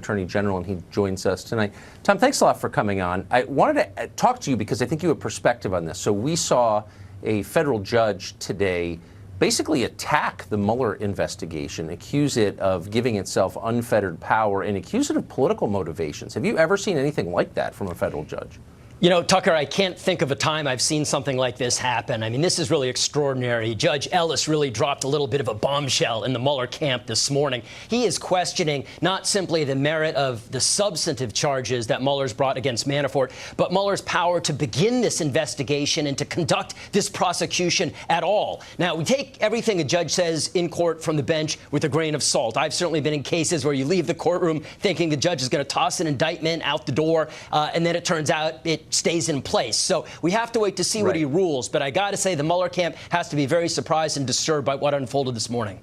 Attorney General, and he joins us tonight. Tom, thanks a lot for coming on. I wanted to talk to you because I think you have perspective on this. So we saw a federal judge today basically attack the Mueller investigation, accuse it of giving itself unfettered power, and accuse it of political motivations. Have you ever seen anything like that from a federal judge? You know, Tucker, I can't think of a time I've seen something like this happen. I mean, this is really extraordinary. Judge Ellis really dropped a little bit of a bombshell in the Mueller camp this morning. He is questioning not simply the merit of the substantive charges that Mueller's brought against Manafort, but Mueller's power to begin this investigation and to conduct this prosecution at all. Now, we take everything a judge says in court from the bench with a grain of salt. I've certainly been in cases where you leave the courtroom thinking the judge is going to toss an indictment out the door, and then it turns out it stays in place. So we have to wait to see what he rules. But I got to say, the Mueller camp has to be very surprised and disturbed by what unfolded this morning.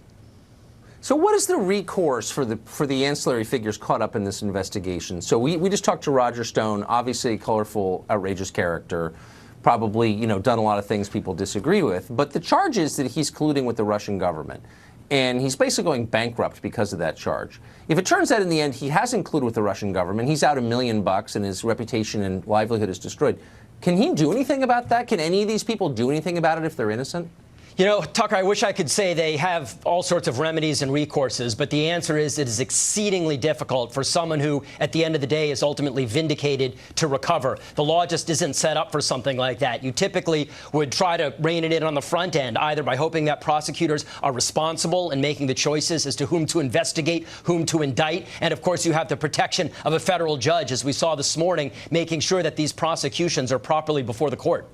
So what is the recourse for the ancillary figures caught up in this investigation? So we just talked to Roger Stone, obviously a colorful, outrageous character, probably, you know, done a lot of things people disagree with. But the charge is that he's colluding with the Russian government. And he's basically going bankrupt because of that charge. If it turns out in the end he hasn't colluded with the Russian government, he's out $1 million and his reputation and livelihood is destroyed. Can he do anything about that? Can any of these people do anything about it if they're innocent? You know, Tucker, I wish I could say they have all sorts of remedies and recourses, but the answer is it is exceedingly difficult for someone who, at the end of the day, is ultimately vindicated to recover. The law just isn't set up for something like that. You typically would try to rein it in on the front end, either by hoping that prosecutors are responsible in making the choices as to whom to investigate, whom to indict, and, of course, you have the protection of a federal judge, as we saw this morning, making sure that these prosecutions are properly before the court.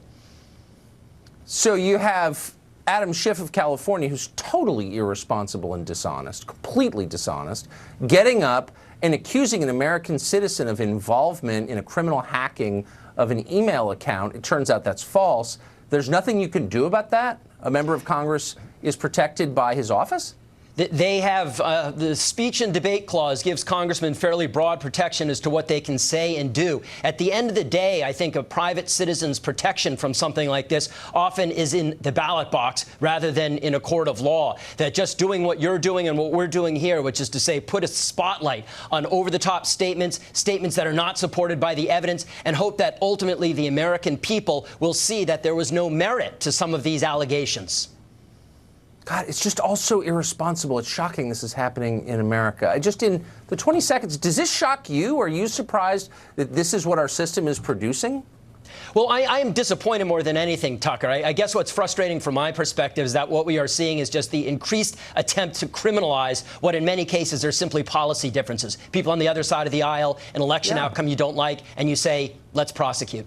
So you have Adam Schiff of California, who's totally irresponsible and dishonest, completely dishonest, getting up and accusing an American citizen of involvement in a criminal hacking of an email account. It turns out that's false. There's nothing you can do about that? A member of Congress is protected by his office? They have the speech and debate clause gives congressmen fairly broad protection as to what they can say and do. At the end of the day, I think a private citizen's protection from something like this often is in the ballot box rather than in a court of law. That just doing what you're doing and what we're doing here, which is to say put a spotlight on over-the-top statements that are not supported by the evidence, and hope that ultimately the American people will see that there was no merit to some of these allegations. God, it's just all so irresponsible. It's shocking this is happening in America. Just in the 20 seconds, does this shock you? Are you surprised that this is what our system is producing? Well, I am disappointed more than anything, Tucker. I guess what's frustrating from my perspective is that what we are seeing is just the increased attempt to criminalize what in many cases are simply policy differences. People on the other side of the aisle, an election outcome you don't like, and you say, let's prosecute.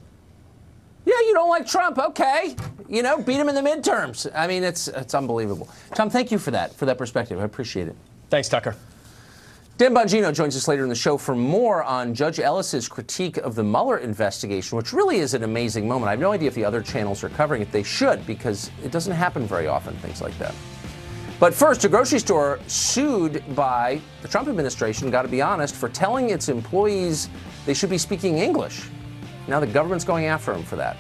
Yeah, you don't like Trump. OK. You know, beat him in the midterms. I mean, it's unbelievable. Tom, thank you for that perspective. I appreciate it. Thanks, Tucker. Dan Bongino joins us later in the show for more on Judge Ellis's critique of the Mueller investigation, which really is an amazing moment. I have no idea if the other channels are covering it. They should, because it doesn't happen very often, things like that. But first, a grocery store sued by the Trump administration, got to be honest, for telling its employees they should be speaking English. Now the government's going after them for that.